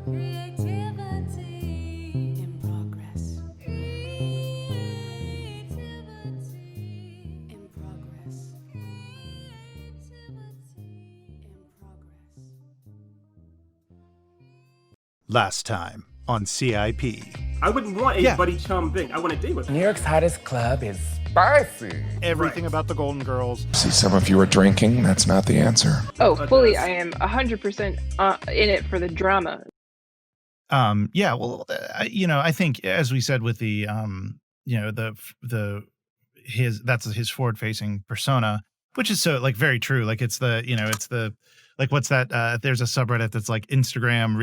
Creativity in progress. Creativity in progress. Creativity in progress. Last time on CIP. I wouldn't want a buddy chum thing. I want to date with New York's hottest club is spicy. Everything about the Golden Girls. See, some of you are drinking. That's not the answer. Oh, fully. I am 100% in it for the drama. Yeah, well, I think as we said with the, that's his forward facing persona, which is so like very true. Like it's the like, what's that? There's a subreddit that's like Instagram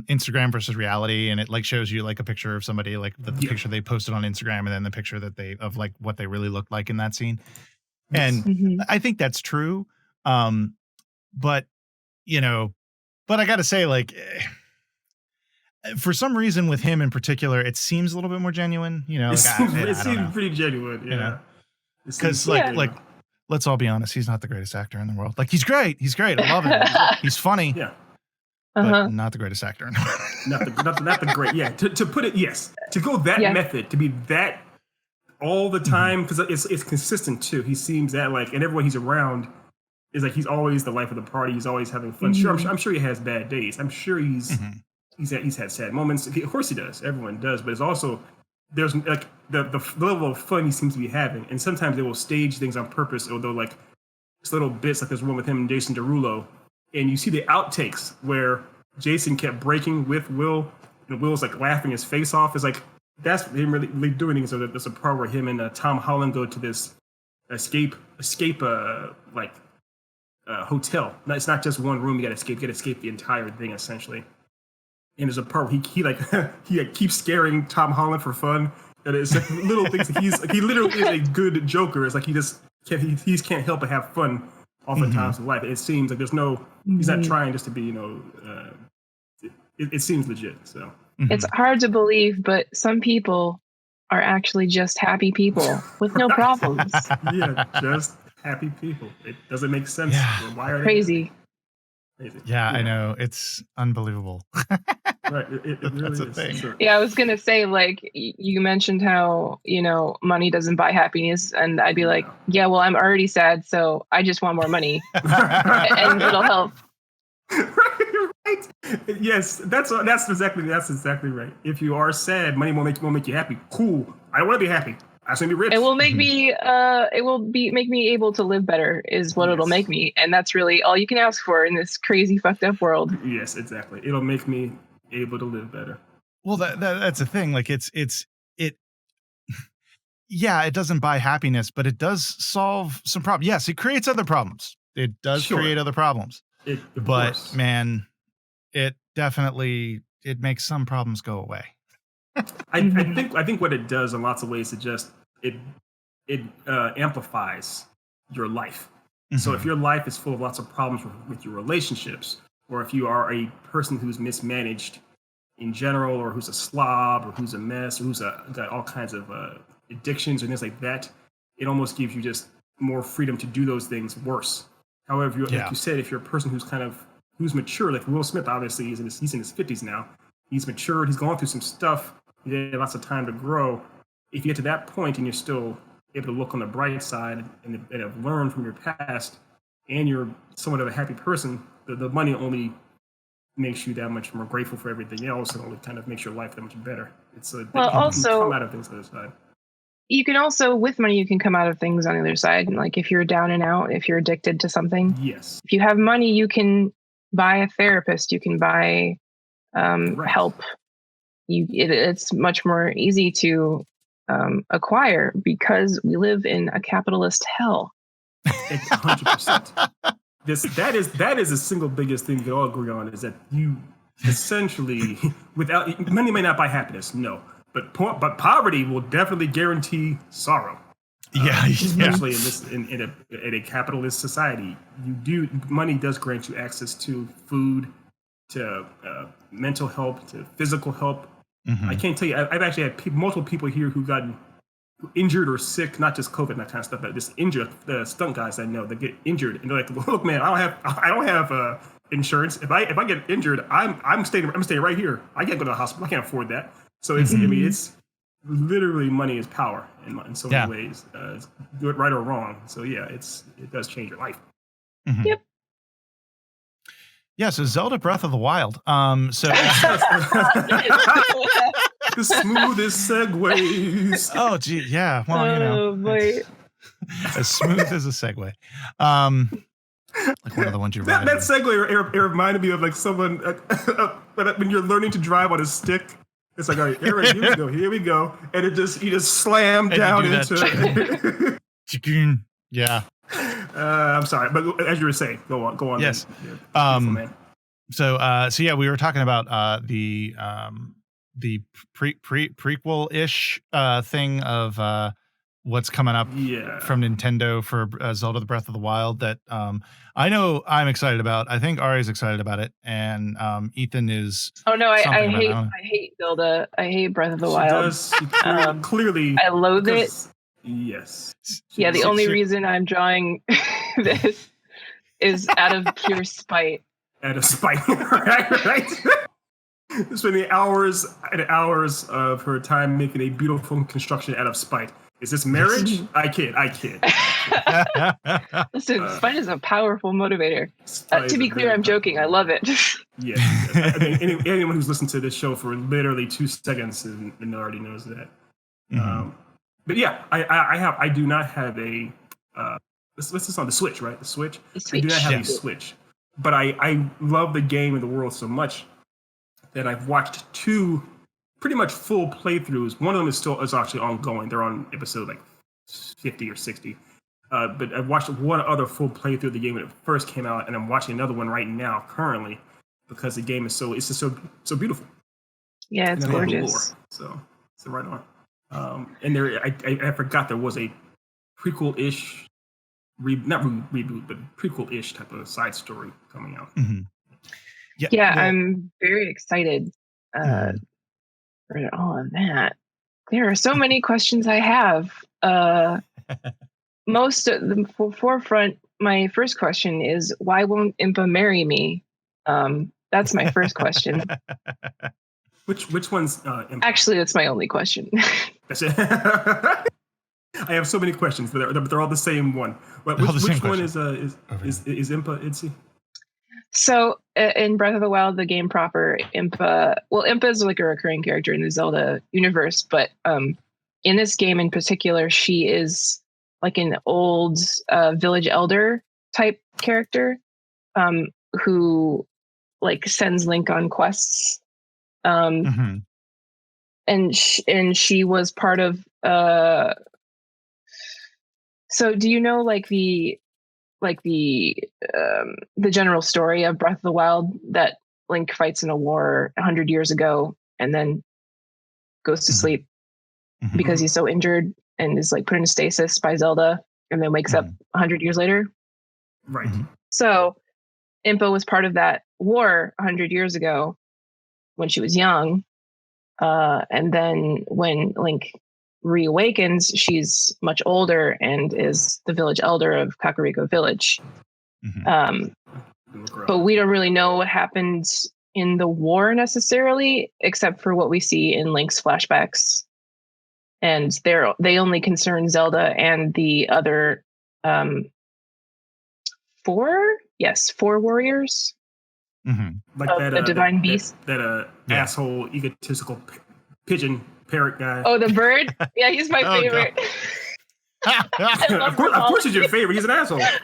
Instagram versus reality. And it like shows you like a picture of somebody, like the picture they posted on Instagram and then the picture that of like what they really looked like in that scene. And I think that's true. But I got to say, like, for some reason with him in particular, it seems a little bit more genuine, it seems pretty genuine. Yeah. Because like, let's all be honest, he's not the greatest actor in the world. Like he's great. I love him. He's funny. Yeah. But not the greatest actor in the world. not the great. Yeah. To put it, yes. To go that method, to be that all the time, because it's consistent too. He seems that like, and everyone he's around is like, he's always the life of the party. He's always having fun. Sure, I'm sure he has bad days. I'm sure he's had sad moments. Of course he does. Everyone does. But it's also, there's like the level of fun he seems to be having. And sometimes they will stage things on purpose, although like it's little bits, like there's one with him and Jason Derulo. And you see the outtakes where Jason kept breaking with Will, and Will's like laughing his face off. It's like, that's him really doing things. So there's a part where him and Tom Holland go to this escape hotel. It's not just one room. You got to escape the entire thing essentially. And there's a part where he keeps scaring Tom Holland for fun. And it's like little things. He literally is a good Joker. It's like he can't help but have fun oftentimes in life. It seems like he's not trying just to be, it seems legit. So it's hard to believe, but some people are actually just happy people with no problems. Yeah, just happy people. It doesn't make sense. Yeah. Why are Crazy. Yeah, I know. It's unbelievable. Right. It really That's a is. thing. Sure. Yeah, I was going to say, like, you mentioned how, money doesn't buy happiness. And I'd be like, yeah, well, I'm already sad, so I just want more money. And it'll help. Right. Yes, that's exactly right. If you are sad, money won't make you happy. Cool. I don't want to be happy. I just want to be rich. It will make me make me able to live better is what it'll make me. And that's really all you can ask for in this crazy fucked up world. Yes, exactly. It'll make me able to live better. Well, that's the thing. Like it doesn't buy happiness, but it does solve some problems. Yes, it creates other problems. It does create other problems. But man, it definitely makes some problems go away. I think what it does in lots of ways, it amplifies your life. So if your life is full of lots of problems with your relationships, or if you are a person who's mismanaged in general, or who's a slob, or who's a mess, or who's got all kinds of addictions or things like that, it almost gives you just more freedom to do those things worse. However, like you said, if you're a person who's mature, like Will Smith, obviously he's in his 50s now. He's matured. He's gone through some stuff. He had lots of time to grow. If you get to that point and you're still able to look on the bright side and have learned from your past, and you're somewhat of a happy person, the money only makes you that much more grateful for everything else, and only kind of makes your life that much better. It's you can come out of things on the other side. You can also, with money, you can come out of things on the other side. And like if you're down and out, if you're addicted to something, yes. If you have money, you can buy a therapist. You can buy help. It's much more easy to acquire because we live in a capitalist hell. 100%. That is the single biggest thing we can all agree on, is that you essentially, without money may not buy happiness, no, but poverty will definitely guarantee sorrow. Especially in a capitalist society, money does grant you access to food, to mental help, to physical help. I can't tell you. I've actually had multiple people here who got injured or sick, not just COVID and that kind of stuff, but just injured. The stunt guys I know that get injured, and they're like, "Look, man, I don't have insurance. If I get injured, I'm staying right here. I can't go to the hospital. I can't afford that. So it's I mean it's literally money is power in so many ways. It's do it right or wrong. So yeah, it does change your life. Mhm. Yep. Yeah, so Zelda Breath of the Wild. So The smoothest segues. oh gee, yeah. Well, you know, Oh boy. as smooth as a segue. Like one of the ones you That ride. segue it reminded me of like someone when you're learning to drive on a stick. It's like, all right, Aaron, here we go, and you just slam And you down do that. into. Yeah. I'm sorry, but as you were saying, go on. Yes. Yeah, man. So yeah, we were talking about the prequel-ish thing of what's coming up from Nintendo for Zelda: The Breath of the Wild that I know I'm excited about. I think Ari's excited about it, and Ethan is. Oh no, I something about it. I hate Zelda. I hate Breath of the She Wild. does. She clearly. I loathe it. Yes. Yeah, the only She- reason I'm drawing this is out of pure spite. Out of spite, right? Spending hours and hours of her time making a beautiful construction out of spite. Is this marriage? I kid. Listen, spite is a powerful motivator. Spite To is be a clear, very I'm joking. I love it. Yes. I mean, anyone who's listened to this show for literally 2 seconds and already knows that. Mhm. But yeah, I do not have a. This is on the Switch, right? The Switch. I do not have a Switch, but I love the game and the world so much that I've watched 2 pretty much full playthroughs. One of them is actually ongoing. They're on episode like 50 or 60. But I've watched one other full playthrough of the game when it first came out, and I'm watching another one right now currently because the game is so beautiful. Yeah, it's And I love the gorgeous. lore. So right on. And there, I forgot there was a prequel-ish, not reboot, but prequel-ish type of side story coming out. Mhm. Yeah, well, I'm very excited for all of that. There are so many questions I have. Most of the forefront, my first question is, why won't Impa marry me? That's my first question. Which one's Impa? Actually, that's my only question. That's it. I have so many questions, but they're all the same one. But They're all the same which one question. is Impa, Itzy? So in Breath of the Wild, the game proper, Impa is like a recurring character in the Zelda universe, but in this game in particular, she is like an old village elder type character who like sends Link on quests. Mhm. And she was part of so do you know like the general story of Breath of the Wild, that Link fights in a war 100 years ago and then goes to sleep Mhm. because he's so injured and is like put in stasis by Zelda and then wakes up 100 years later? Right. Mhm. So Impa was part of that war 100 years ago when she was young. And then when Link reawakens, she's much older and is the village elder of Kakariko Village. Mhm. But we don't really know what happened in the war necessarily, except for what we see in Link's flashbacks. And they only concern Zelda and the other 4 warriors. Mhm. Like Of the divine beast. That asshole egotistical pigeon parrot guy. Oh, the bird? Yeah, he's my Oh, favorite. Of course he's your favorite. He's an asshole. Yeah.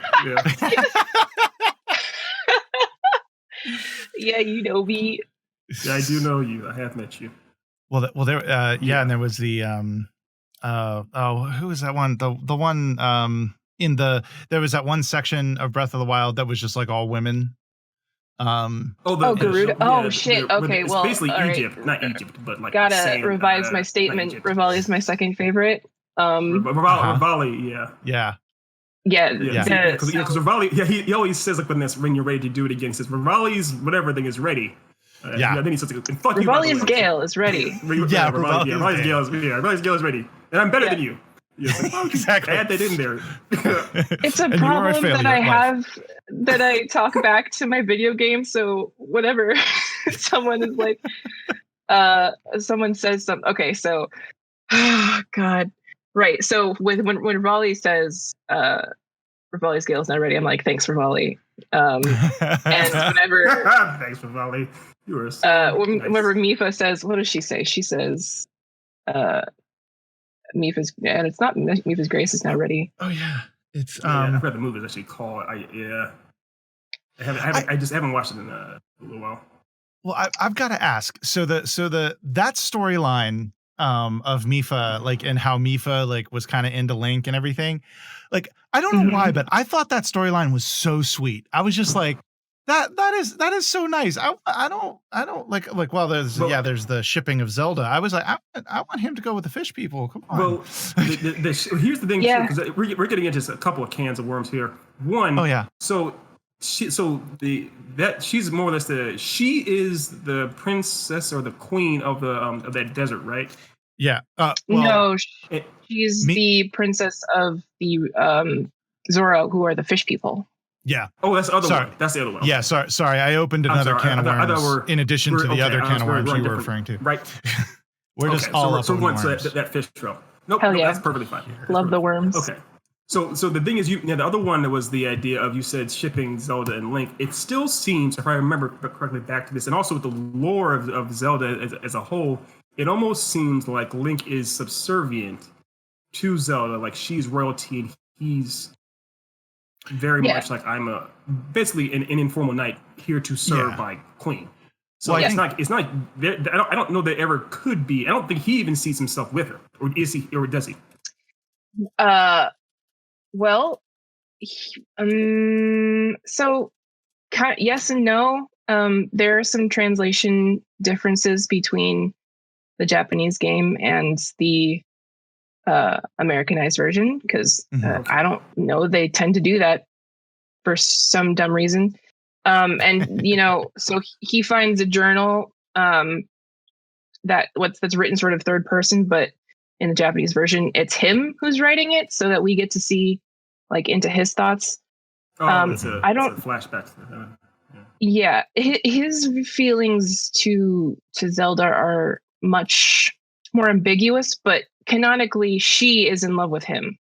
Yeah, you know me. Yeah, I do know you. I have met you. Well, there, and there was the who was that one? The one there was that one section of Breath of the Wild that was just like all women. Garuda. Shit. Okay, it's well, basically all right. Egypt, not Egypt, but like Gotta same, revise my not statement. Egypt. Rivali is my second favorite. Rivali, yeah. Yeah. Yeah. Because Rivali, he always says like when you're ready to do it again, he says Rivali's whatever thing is ready. Then he says, "Fuck you." Rivali's Gale is ready. Rivali's Gale is ready, and I'm better than you. It's like, why would you Exactly. add that in there? It's a And you are a problem that failure I at life. have that I talk back to my video game. So whenever someone is like, someone says something. Okay, so God, right. So when Raleigh says, Rivali's Gale's not ready, I'm like, thanks, Rivali. And whenever Thanks for Valley. You were so nice. whenever Mifa says, what does she say? She says, Mifa's, and it's not Mifa's Grace is not ready. Oh yeah, it's I forgot the movie is actually called. I just haven't watched it in a little while. Well, I've got to ask. So that storyline of Mifa, like, and how Mifa like was kind of into Link and everything. Like, I don't know why, but I thought that storyline was so sweet. I was just like, that is so nice. I don't like well, there's the shipping of Zelda. I was like, I want him to go with the fish people. Come on. Well, here's the thing, Yeah. because we're getting into a couple of cans of worms here. One, Oh yeah. So she's more or less she is the princess or the queen of the of that desert, right? Yeah. No, it- she's the princess of the Zora, who are the fish people. Yeah. Oh, that's the other Sorry. one. That's the other one. Yeah. Sorry. I opened another can of I worms thought in addition to the other can of worms you were referring to. Right. We're just all up so on we're going worms. to that fish trail. Nope. Hell yeah. That's perfectly fine. Love the worms. Okay. So the thing is, the other one that was the idea of, you said, shipping Zelda and Link. It still seems, if I remember correctly back to this, and also with the lore of Zelda as a whole, it almost seems like Link is subservient to Zelda, like she's royalty and he's very much like, I'm basically an informal knight here to serve my queen. So Well, it's not. I don't know that ever could be. I don't think he even sees himself with her, or is he, or does he? Well, so yes and no. There are some translation differences between the Japanese game and the Americanized version, because I don't know, they tend to do that for some dumb reason. And so he finds a journal that's written sort of third person, but in the Japanese version, it's him who's writing it, so that we get to see like into his thoughts. It's a flashback. Yeah, his feelings to Zelda are much more ambiguous, but canonically, she is in love with him.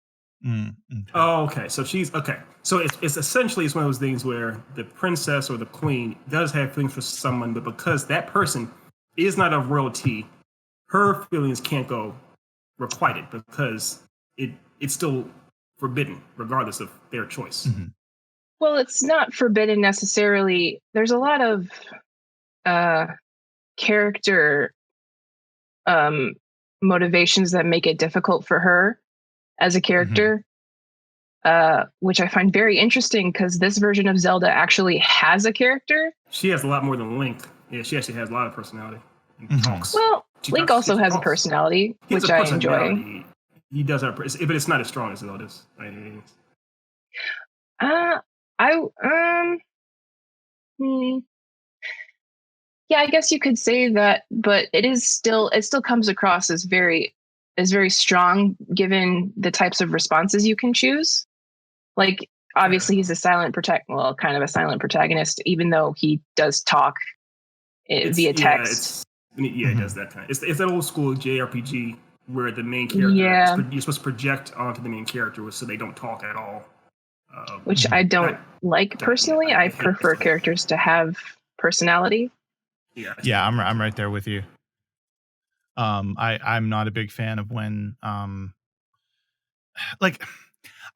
Okay. Oh, okay. So she's okay. So it's essentially, it's one of those things where the princess or the queen does have feelings for someone, but because that person is not of royalty, her feelings can't go requited, because it's still forbidden regardless of their choice. Mm-hmm. Well, it's not forbidden necessarily. There's a lot of character motivations that make it difficult for her as a character, which I find very interesting, because this version of Zelda actually has a character. She has a lot more than Link. Yeah, she actually has a lot of personality and talks. Well, Link also has a personality, which I enjoy. He does have, but it's not as strong as Zelda's. Yeah, I guess you could say that, but it still comes across as very strong, given the types of responses you can choose. Like, obviously he's kind of a silent protagonist, even though he does talk via text. It does that kind of. It's that old school JRPG where the main character, you're supposed to project onto the main character so they don't talk at all. Which I don't like personally. I prefer characters to have personality. Yeah, I'm right there with you. I'm not a big fan of when like,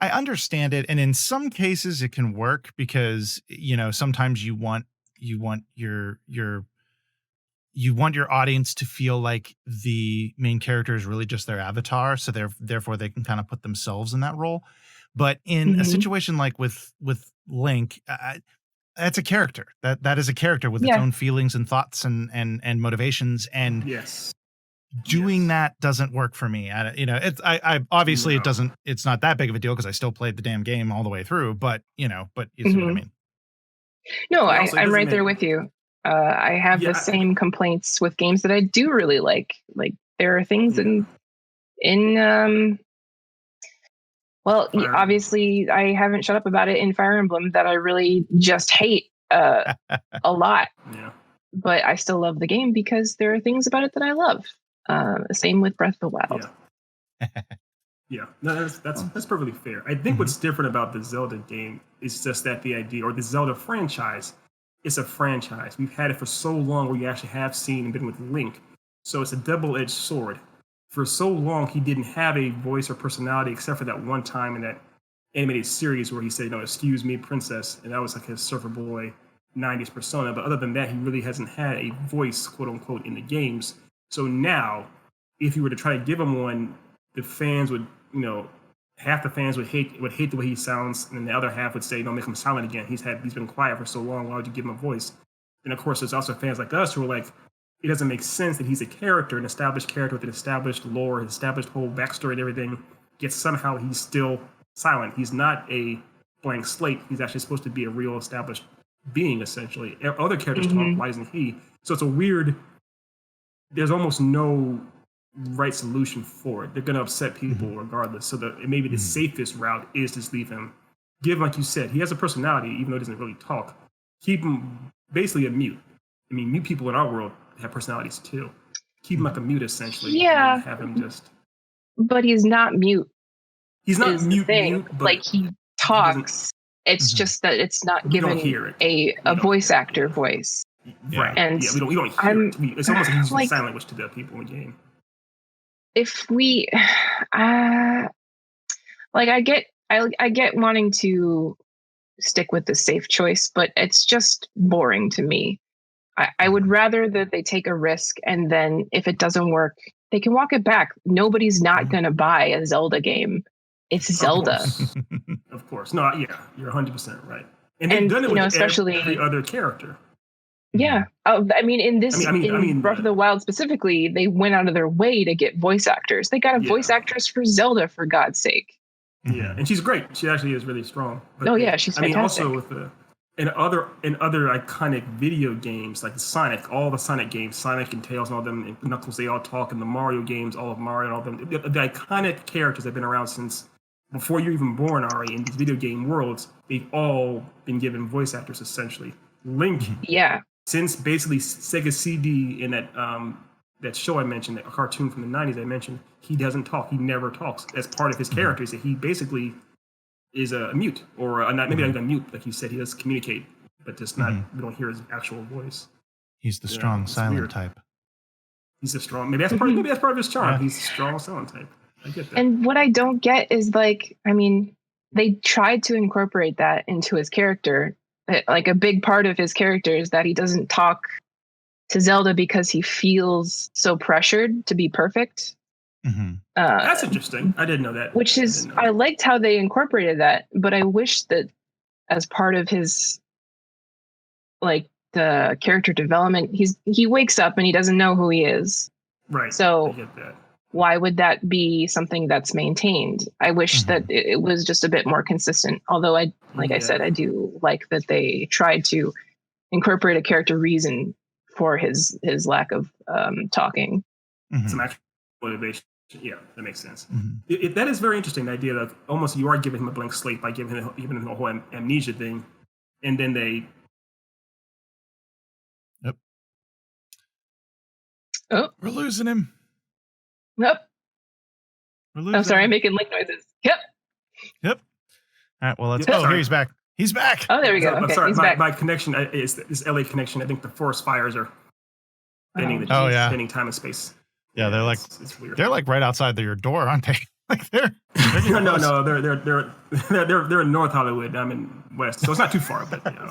I understand it, and in some cases it can work, because sometimes you want your audience to feel like the main character is really just their avatar, so therefore they can kind of put themselves in that role. But in a situation like with Link, that's a character. That is a character with its own feelings and thoughts and motivations. And doing that doesn't work for me. I obviously it doesn't. It's not that big of a deal, because I still played the damn game all the way through. But you see what I mean. No, I'm right there with you. I have the same complaints with games that I do really like. Like, there are things in Well, Fire Emblem. obviously, I haven't shut up about it in Fire Emblem that I really just hate a lot. Yeah. But I still love the game because there are things about it that I love. Same with Breath of the Wild. Yeah. Yeah, no, that's perfectly fair. I think what's different about the Zelda game is just that the idea, or the Zelda franchise, it's a franchise. We've had it for so long where you actually have seen and been with Link. So it's a double-edged sword. For so long, he didn't have a voice or personality except for that one time in that animated series where he said, no, excuse me, princess. And that was like his surfer boy 90s persona. But other than that, he really hasn't had a voice, quote unquote, in the games. So now, if you were to try to give him one, the fans would, half the fans would hate the way he sounds, and the other half would say, "No, make him silent again. He's been quiet for so long. Why would you give him a voice?" And of course, there's also fans like us who are like, it doesn't make sense that he's a character, an established character with an established lore, an established whole backstory and everything. Yet somehow he's still silent. He's not a blank slate. He's actually supposed to be a real established being, essentially. Other characters talk. Why isn't he? So it's a weird. There's almost no right solution for it. They're going to upset people regardless. So maybe the safest route is to leave him. Give, like you said, he has a personality, even though he doesn't really talk. Keep him basically a mute. I mean, mute people in our world have personalities too. Keep him like a mute, essentially. Yeah. And have him just. But he's not mute. He's not is the mute, thing. mute, but Like he talks. It's just that it's not We don't given hear it. a voice actor voice. right. And yeah, we don't hear it. It's almost like he's using sign language to the people in the game. If we, I get wanting to stick with the safe choice, but it's just boring to me. I would rather that they take a risk, and then if it doesn't work, they can walk it back. Nobody's not going to buy a Zelda game. It's Zelda. Of course. No, yeah, you're 100% right. And they've done it with especially every other character. Yeah. I mean, in Breath of the Wild specifically, they went out of their way to get voice actors. They got a voice actress for Zelda, for God's sake. Yeah, and she's great. She actually is really strong. But she's fantastic. Also with in other iconic video games like Sonic, all the Sonic games, Sonic and Tails and all them, and Knuckles, they all talk, and the Mario games, all of Mario and all them. The iconic characters that have been around since before you're even born, Ari, in these video game worlds, they've all been given voice actors, essentially. Link, since basically Sega CD in that show I mentioned, that cartoon from the 90s I mentioned, he doesn't talk. He never talks. As part of his character is that he basically is a mute, or maybe not even mute, like you said. He does communicate, but just not. We don't hear his actual voice. He's the strong silent weird. type. He's a strong. Maybe that's part of his charm. Yeah. He's a strong silent type. I get that. And what I don't get is they tried to incorporate that into his character. Like a big part of his character is that he doesn't talk to Zelda because he feels so pressured to be perfect. That's interesting. I didn't know that. I liked how they incorporated that, but I wish that as part of his the character development, he wakes up and he doesn't know who he is. Right. So I get that. Why would that be something that's maintained? I wish that it was just a bit more consistent. Although I said, I do like that they tried to incorporate a character reason for his lack of talking. Some actual motivation. Yeah, that makes sense. That is very interesting. The idea that almost you are giving him a blank slate by giving him the whole amnesia thing, and then they. Yep. Oh, we're losing him. Yep. I'm sorry, I'm making Link noises. Yep. All right. Well, let's. Here he's back. He's back. Oh, there we go. I'm okay, sorry, he's back. my connection is this LA connection. I think the forest fires are bending bending time and space. Yeah, they're like it's weird. They're like right outside your door, aren't they? Like they're no, they're in North Hollywood. I'm in West, so it's not too far. But I'm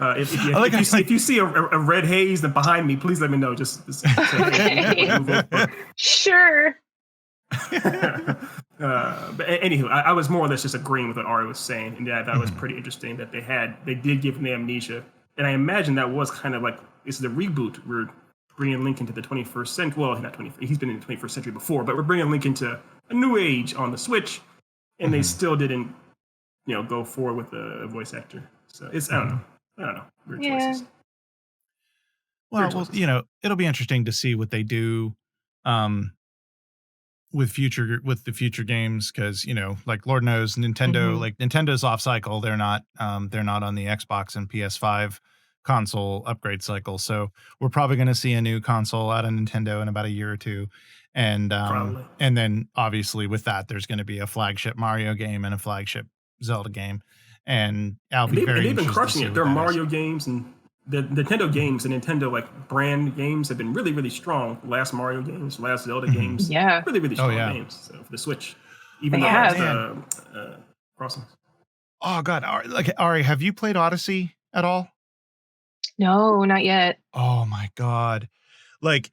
okay. If you see a red haze behind me, please let me know. Just say, hey, sure. But anywho, I was more or less just agreeing with what Ari was saying, and that was pretty interesting that they did give him the amnesia, and I imagine that was kind of like it's the reboot. We're bringing Link into the 21st century. Well, not 21st. He's been in the 21st century before, but we're bringing Link into a new age on the Switch, and they still didn't, go forward with the voice actor. So it's I don't know. Weird choices. Well, it'll be interesting to see what they do with the future games, because like Lord knows Nintendo, like Nintendo's off cycle. They're not on the Xbox and PS5 console upgrade cycle. So we're probably going to see a new console out of Nintendo in about a year or two. And Probably. and then obviously with that, there's going to be a flagship Mario game and a flagship Zelda game. And I'll be very they've been interested to crushing see it. what Their that is. Mario games and the Nintendo games, the Nintendo like brand games have been really, really strong. Last Mario games, last Zelda games, Yeah. really, really strong yeah. games. So for the Switch, even They though have. it's Crossings. Oh God, Ari, have you played Odyssey at all? No, not yet. Oh my God. Like,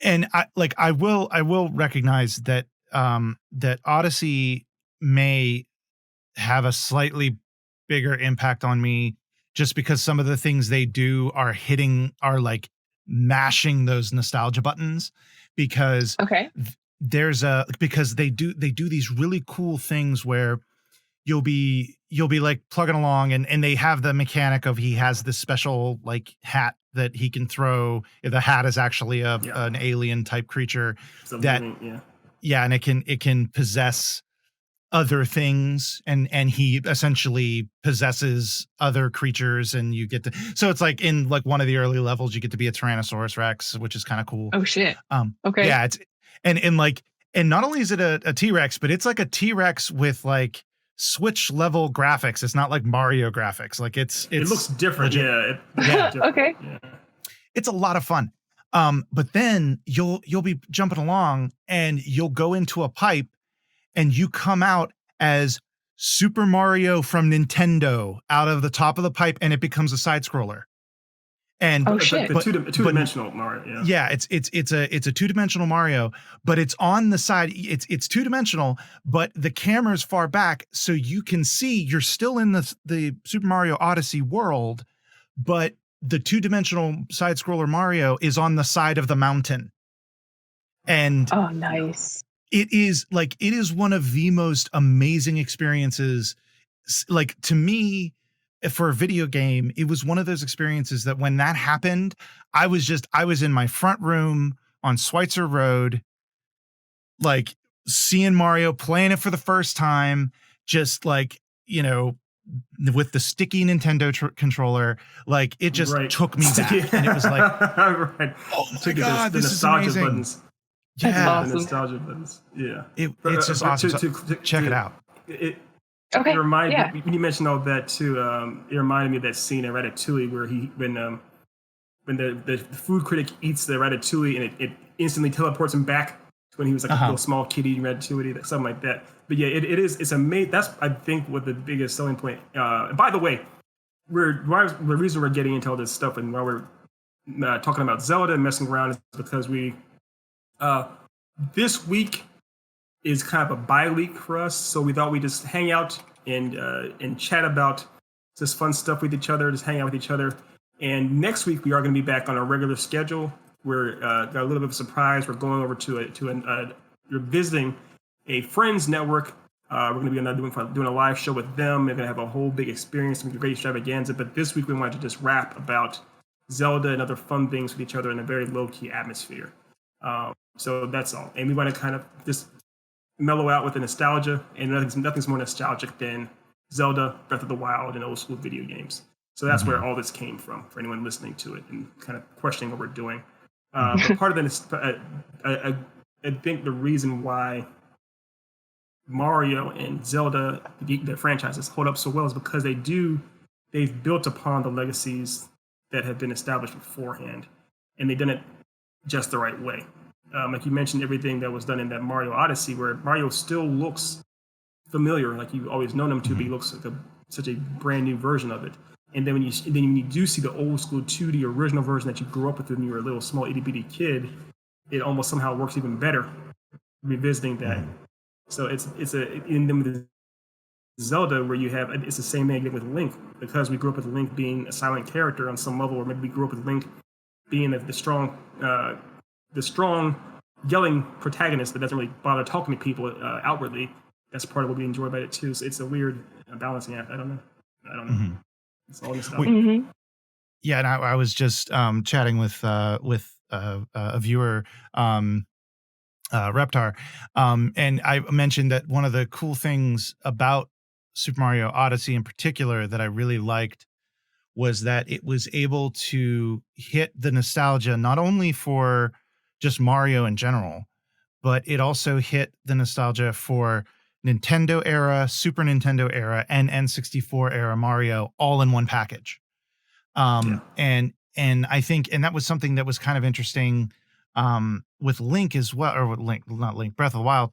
and I will recognize that that Odyssey may have a slightly bigger impact on me just because some of the things they do are like mashing those nostalgia buttons, because Okay. because they do these really cool things where you'll be like plugging along, and they have the mechanic of he has this special like hat that he can throw. The hat is actually an alien type creature that and it can possess other things, and he essentially possesses other creatures, and you get to, so it's like in like one of the early levels you get to be a Tyrannosaurus Rex, which is kind of cool. Oh shit. Okay. Yeah, it's and not only is it a T-Rex, but it's like a T-Rex with like Switch level graphics. It's not like Mario graphics. Like it looks different. legit. Okay. Yeah. It's a lot of fun. But then you'll be jumping along and you'll go into a pipe and you come out as Super Mario from Nintendo out of the top of the pipe, and it becomes a side scroller. And shit. The two-dimensional Mario. Yeah, it's a two-dimensional Mario, but it's on the side. It's two-dimensional, but the camera's far back, so you can see you're still in the Super Mario Odyssey world, but the two-dimensional side scroller Mario is on the side of the mountain. And Oh, nice. it is one of the most amazing experiences. Like, to me, for a video game, it was one of those experiences that when that happened, I was in my front room on Schweitzer Road, like seeing Mario, playing it for the first time, just like, with the sticky Nintendo controller, like it just took me back, and it was like, right. oh my God, this is amazing. Buttons. Yeah, awesome. The nostalgia buttons. Yeah, it's just awesome. Check it out. Okay. It reminded Yeah. me, when you mentioned all that too, it reminded me of that scene in Ratatouille where when the food critic eats the ratatouille and it instantly teleports him back to when he was like a little small kid eating ratatouille, something like that. But yeah, it's amazing. That's, I think, what the biggest selling point. By the way, the reason we're getting into all this stuff and why we're talking about Zelda and messing around is because we this week is kind of a bye week for us, so we thought we'd just hang out and chat about just fun stuff with each other, just hang out with each other. And next week we are going to be back on our regular schedule. We're got a little bit of a surprise. We're going over we're visiting a friends network. We're going to be doing a live show with them. They're going to have a whole big experience, some great extravaganza. But this week we wanted to just rap about Zelda and other fun things with each other in a very low key atmosphere. So that's all. And we want to kind of just mellow out with the nostalgia, and nothing's more nostalgic than Zelda, Breath of the Wild, and old school video games. So that's where all this came from for anyone listening to it and kind of questioning what we're doing. But part of that is, I think the reason why Mario and Zelda, the franchises, hold up so well is because they've built upon the legacies that have been established beforehand, and they've done it just the right way. Like you mentioned, everything that was done in that Mario Odyssey, where Mario still looks familiar, like you've always known him to be, looks like such a brand new version of it. And then when you do see the old school 2D original version that you grew up with when you were a little small itty bitty kid, it almost somehow works even better revisiting that. So it's in them with Zelda, where you have, it's the same thing with Link, because we grew up with Link being a silent character on some level, or maybe we grew up with Link being the strong yelling protagonist that doesn't really bother talking to people outwardly. That's part of what we enjoy about it too. So it's a weird balancing act. I don't know. Mm-hmm. It's all nostalgia. Yeah, and I was just chatting with a viewer Reptar. And I mentioned that one of the cool things about Super Mario Odyssey in particular that I really liked was that it was able to hit the nostalgia not only for just Mario in general, but it also hit the nostalgia for Nintendo era, Super Nintendo era, and N64 era Mario all in one package. And I think, and that was something that was kind of interesting with Link as well, or with Link, not Link, Breath of the Wild,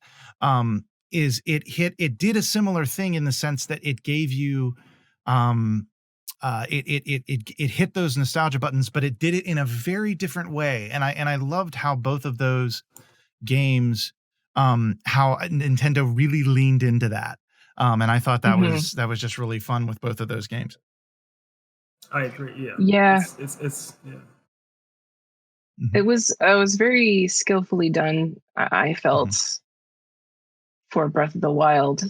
is it did a similar thing in the sense that it gave you it hit those nostalgia buttons, but it did it in a very different way. And I loved how both of those games, how Nintendo really leaned into that. And I thought that was just really fun with both of those games. I agree. Yeah. Yeah. It's yeah. It was very skillfully done. I felt for Breath of the Wild.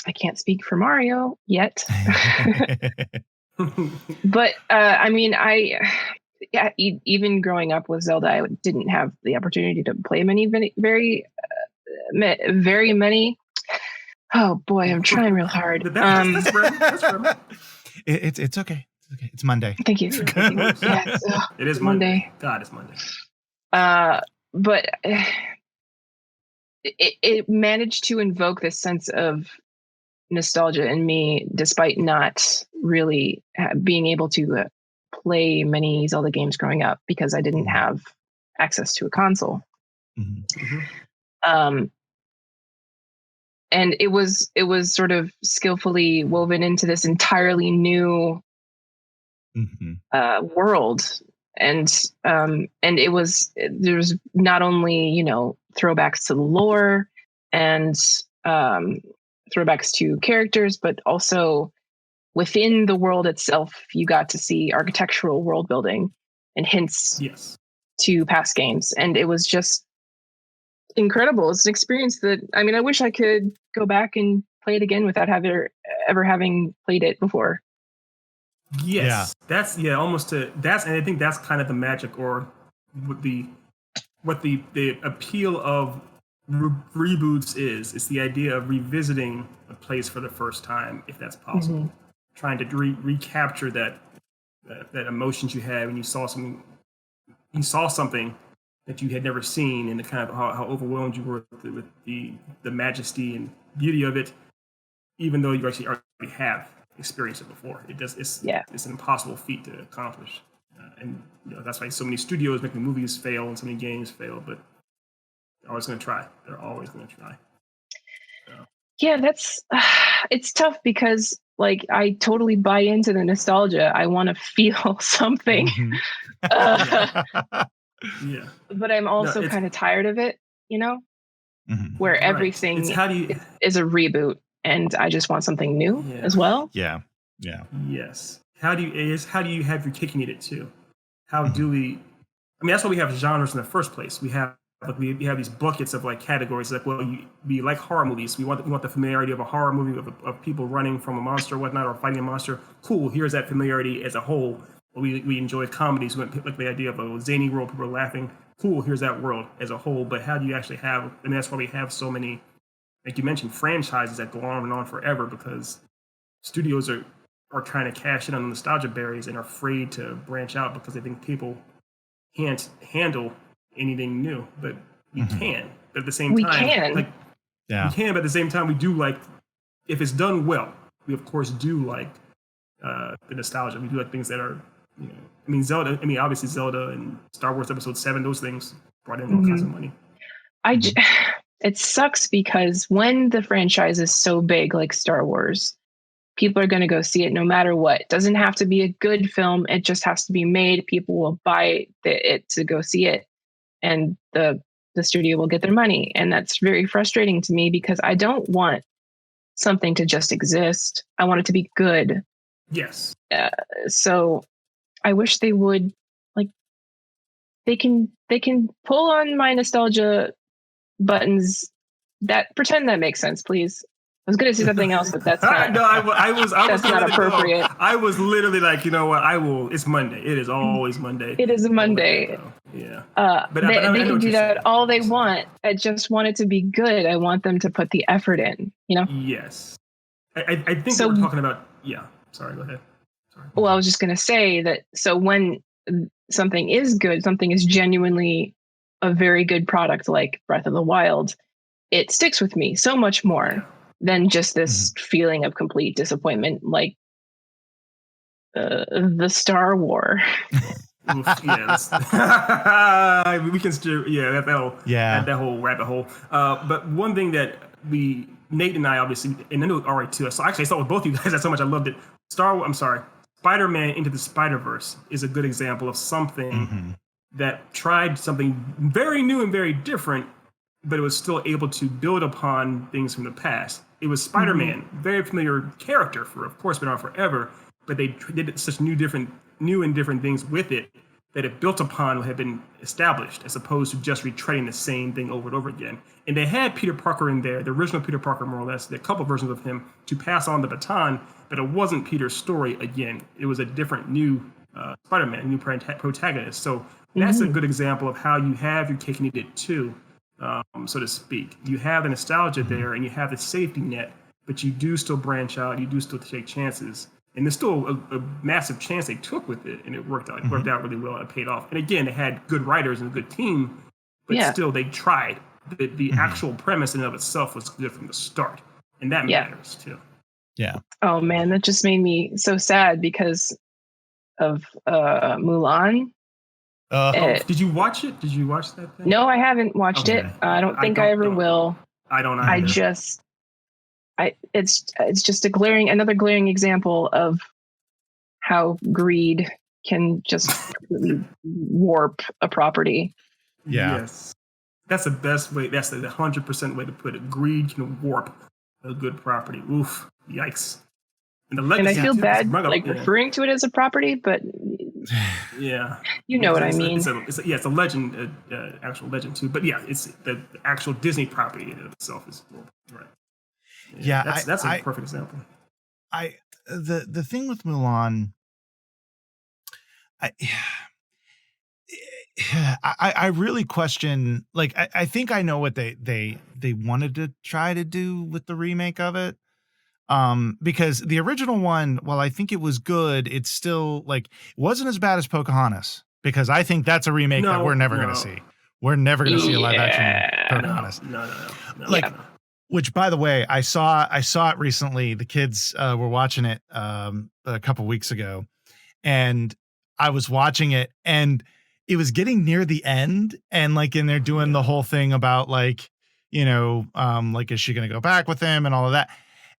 I can't speak for Mario yet, but I mean, even growing up with Zelda, I didn't have the opportunity to play very many. Oh boy, I'm trying real hard. That's right. It's okay. It's okay. It's Monday. Thank you. Yes, it is Monday. God, it's Monday. But it managed to invoke this sense of nostalgia in me, despite not really being able to play many Zelda games growing up because I didn't have access to a console. And it was sort of skillfully woven into this entirely new world, and it was, there's not only throwbacks to the lore and throwbacks to characters, but also within the world itself, you got to see architectural world building and hints to past games, and it was just incredible. It's an experience that, I mean, I wish I could go back and play it again without ever having played it before. Yes, that's almost that's, and I think that's kind of the magic, or what the appeal of reboots is. It's the idea of revisiting a place for the first time, if that's possible. Trying to recapture that emotions you had when you saw something. You saw something that you had never seen, and the kind of how overwhelmed you were with the majesty and beauty of it, even though you actually already have experienced it before. It's an impossible feat to accomplish, and that's why so many studios making movies fail and so many games fail. But they're always going to try. They're always going to try. So. Yeah, that's it's tough because I totally buy into the nostalgia. I want to feel something. But I'm also kind of tired of it, where everything is a reboot, and I just want something new as well. Yes. How do you have your kicking it too? How do we? I mean, that's why we have genres in the first place. We have these buckets of categories. We like horror movies. We want the familiarity of a horror movie of people running from a monster or whatnot, or fighting a monster. Cool. Here's that familiarity as a whole. We enjoy comedies. We like the idea of a zany world, people are laughing. Cool, here's that world as a whole. But how do you actually have? I mean, that's why we have so many, like you mentioned, franchises that go on and on forever, because studios are trying to cash in on the nostalgia berries and are afraid to branch out because they think people can't handle anything new. But we can. But at the same time, we can. But at the same time, we do like, if it's done well, we of course do like the nostalgia. We do like things that are. I mean, Zelda. I mean, obviously Zelda and Star Wars Episode 7. Those things brought in all kinds of money. It sucks because when the franchise is so big, like Star Wars, people are going to go see it no matter what. It doesn't have to be a good film. It just has to be made. People will buy it to go see it, and the studio will get their money. And that's very frustrating to me because I don't want something to just exist. I want it to be good. Yes. So I wish they would, they can pull on my nostalgia buttons, that pretend that makes sense, please. was going to say something else, but that's not. No, I was That's gonna not let it go. appropriate. I was literally like, you know what? It's Monday. It is always Monday. It is a I'll let Monday. that go. Yeah. They I know can what do you're that saying. all they want. I just want it to be good. I want them to put the effort in, you know? Yes. I think So- we're talking about. Yeah. Sorry. Go ahead. Sorry. Well, I was just going to say that so when something is good, something is genuinely a very good product like Breath of the Wild, it sticks with me so much more than just this feeling of complete disappointment, like the Star War. Oof, yeah, we can still, that whole rabbit hole. But one thing that Nate and I obviously, and I know Ari too. So actually, I saw with both of you guys. That's how much I loved it. Spider-Man Into the Spider-Verse is a good example of something that tried something very new and very different, but it was still able to build upon things from the past. It was Spider-Man, very familiar character for, of course, been around forever, but they did such new and different things with it that it built upon what had been established, as opposed to just retreading the same thing over and over again. And they had Peter Parker in there, the original Peter Parker, more or less, a couple versions of him to pass on the baton, but it wasn't Peter's story again. It was a different new Spider-Man, new protagonist. So that's a good example of how you have your cake and eat it too, so to speak. You have the nostalgia there and you have the safety net, but you do still branch out, you do still take chances. And there's still a massive chance they took with it, and it worked out. It worked out really well, and it paid off. And again, they had good writers and a good team, but still they tried. The actual premise in and of itself was good from the start, and that matters too. Yeah. Oh man, that just made me so sad because of Mulan. Did you watch it? Did you watch that thing? No, I haven't watched it. I don't think I ever will. I don't either. It's just another glaring example of how greed can just completely warp a property. Yeah. Yes. That's the best way. That's the 100% way to put it. Greed can warp a good property. Oof. Yikes. And I feel bad referring to it as a property, but yeah, you know what I mean. It's a legend, actual legend too. But yeah, it's the actual Disney property in and of itself is right. Yeah, that's a perfect example. The thing with Mulan, I really question. Like, I think I know what they wanted to try to do with the remake of it. Because the original one, while I think it was good, it's still like it wasn't as bad as Pocahontas. Because I think that's a remake that we're never going to see. We're never going to see a live action Pocahontas. No. Like. Which, by the way, I saw it recently. The kids were watching it a couple weeks ago, and I was watching it, and it was getting near the end, and they're doing the whole thing about like is she going to go back with him and all of that,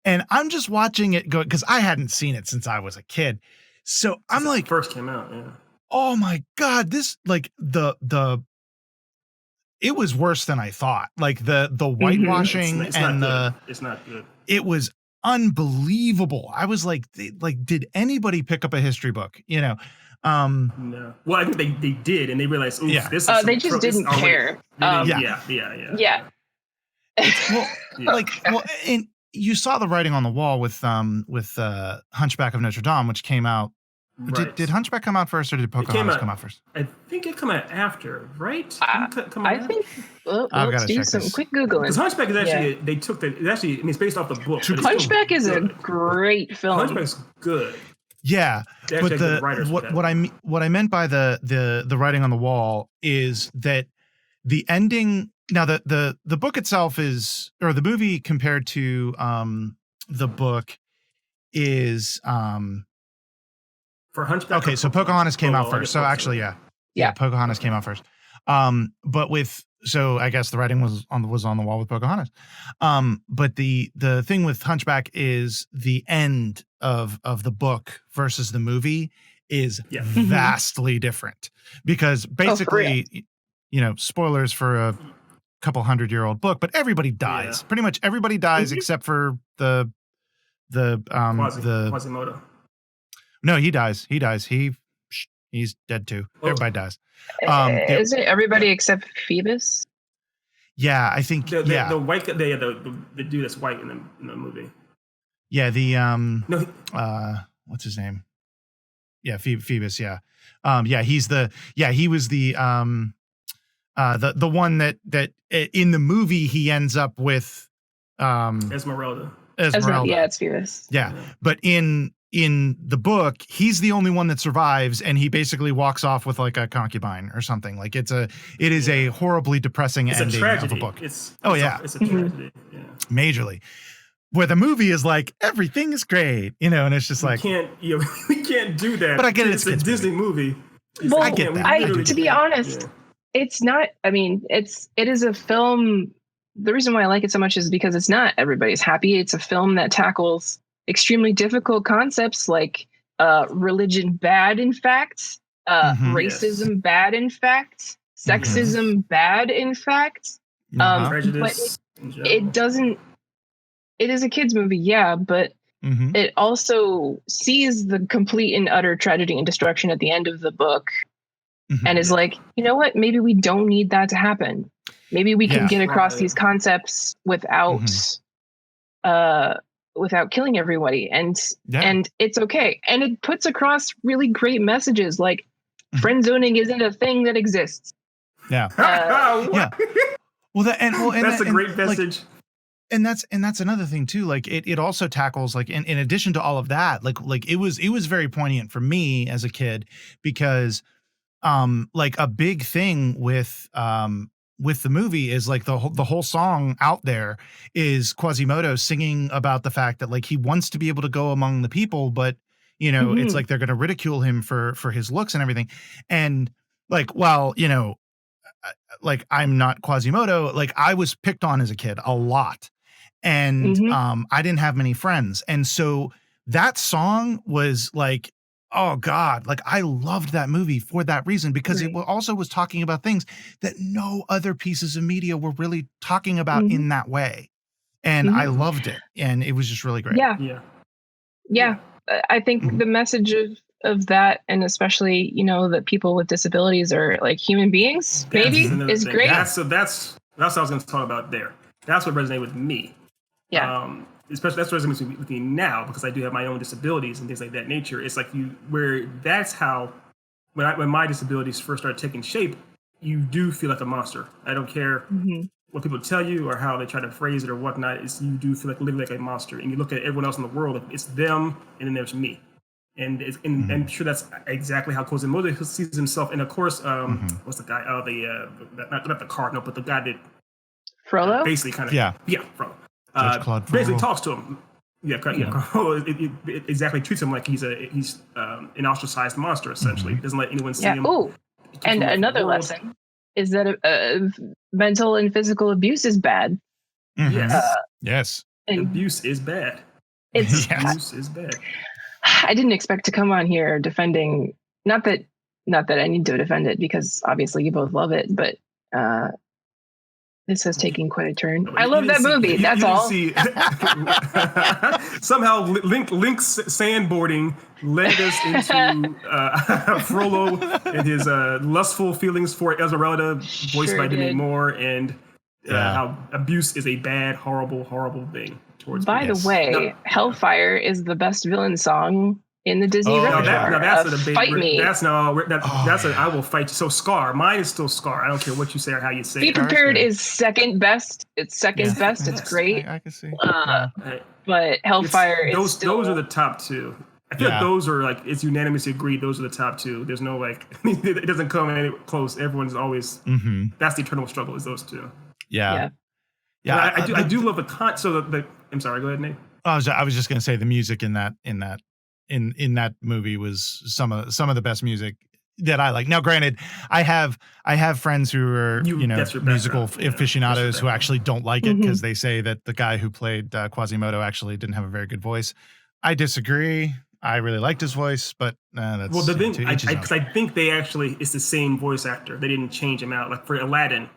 and I'm just watching it go because I hadn't seen it since I was a kid, so I'm like, first came out, yeah. Oh my god, this it was worse than I thought. Like the whitewashing it's and it's not good. It was unbelievable. I was like, did anybody pick up a history book? No. Well, I think they did, and they realized, this is they just didn't care. Yeah. And you saw the writing on the wall with Hunchback of Notre Dame, which came out. Right. Did Hunchback come out first, or did Pocahontas come out first? I think it came out after, right? Think. Let's do some quick googling. Because Hunchback is actually they took the. It's based off the book. Hunchback is a great film. Hunchback's good. Yeah, but what I meant by the writing on the wall is that the ending. Now the book itself is, or the movie compared to the book is for Hunchback. Okay, so Pocahontas came out first. So actually, yeah, Pocahontas came out first. But I guess the writing was on the wall with Pocahontas. But the thing with Hunchback is the end of the book versus the movie is vastly different, because basically, spoilers for a couple 100-year-old book, but everybody dies. Yeah. Pretty much everybody dies except for the Quasimodo. No, he dies. He's dead too. Everybody dies. Is it everybody except Phoebus? Yeah, I think The white the dude that's white in the movie. Yeah, the No, what's his name? Yeah, Phoebus, yeah. He was the one that in the movie he ends up with Esmeralda. Yeah, it's Phoebus. Yeah. But in the book, he's the only one that survives, and he basically walks off with like a concubine or something. Like it is a horribly depressing It's ending a tragedy. of a book. It's Oh, a yeah. tragedy. Yeah. Majorly. Where the movie is like everything is great, and it's just like we can't do that. But I get it, It's a Disney movie. Well, I get that. To be honest, it's not. I mean, it is a film. The reason why I like it so much is because it's not everybody's happy. It's a film that tackles extremely difficult concepts like religion bad, in fact, racism bad, in fact, sexism bad, in fact. Prejudice. But it doesn't. It is a kids movie, yeah, but it also sees the complete and utter tragedy and destruction at the end of the book, and is like, you know what? Maybe we don't need that to happen. Maybe we can get across these concepts without killing everybody, and it's okay. And it puts across really great messages, like friend zoning isn't a thing that exists. Yeah. Yeah. Well, that's a great message. Like, and that's another thing too. Like it also tackles like in addition to all of that, like it was very poignant for me as a kid because like a big thing with the movie is like the whole song out there is Quasimodo singing about the fact that like he wants to be able to go among the people, but it's like they're going to ridicule him for his looks and everything. And like, while, like I'm not Quasimodo, like I was picked on as a kid a lot. And I didn't have many friends. And so that song was like, oh God, like I loved that movie for that reason, because it also was talking about things that no other pieces of media were really talking about in that way. And I loved it. And it was just really great. Yeah. I think the message of that, and especially, that people with disabilities are like human beings, is great. That's what I was going to talk about there. That's what resonated with me. Yeah. Especially that's what resonates with me now, because I do have my own disabilities and things like that nature. It's like that's how, when my disabilities first started taking shape, you do feel like a monster. I don't care what people tell you or how they try to phrase it or whatnot. You do feel like living like a monster, and you look at everyone else in the world. It's them, and then there's me. And I'm sure that's exactly how Quasimodo sees himself. And of course, what's the guy? Not the cardinal, but the guy that Frollo. Basically, kind of Frollo. Basically talks to him. It exactly treats him like he's an ostracized monster. Essentially, doesn't let anyone see him. Oh, and another lesson is that mental and physical abuse is bad. Yes. And abuse is bad. Abuse is bad. I didn't expect to come on here defending. Not that I need to defend it, because obviously you both love it, but. This has taken quite a turn. I love that movie. That's all. Somehow, Link's sandboarding led us into Frollo and his lustful feelings for Esmeralda, voiced by Demi Moore, and how abuse is a bad, horrible, horrible thing towards. By the way, Hellfire is the best villain song in the Disney repertoire. That's a debate. Fight me. I will fight you. So Scar, mine is still Scar. I don't care what you say or how you say it. Be Prepared is second best. It's second best. It's great. I can see. But Hellfire is those are the top two. I feel like those are like, it's unanimously agreed. Those are the top two. There's no like, it doesn't come any close. Everyone's always that's the eternal struggle, is those two. Yeah. I do love the I'm sorry. Go ahead, Nate. I was just gonna say the music in that movie was some of the best music that I like. Now, granted, I have friends who are musical aficionados who actually don't like it because they say that the guy who played Quasimodo actually didn't have a very good voice. I disagree. I really liked his voice, but that's the thing. Because I think they actually, it's the same voice actor. They didn't change him out. Like for Aladdin,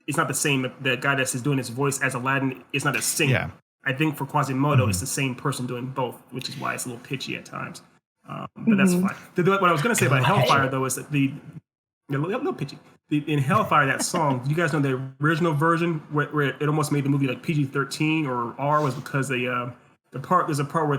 it's not the same. The guy that's doing his voice as Aladdin is not a singer. Yeah. I think for Quasimodo, it's the same person doing both, which is why it's a little pitchy at times. But that's fine. What I was going to say about Hellfire, though, is that little pitchy. In Hellfire, that song, you guys know the original version where it almost made the movie like PG-13 or R was because there's a part where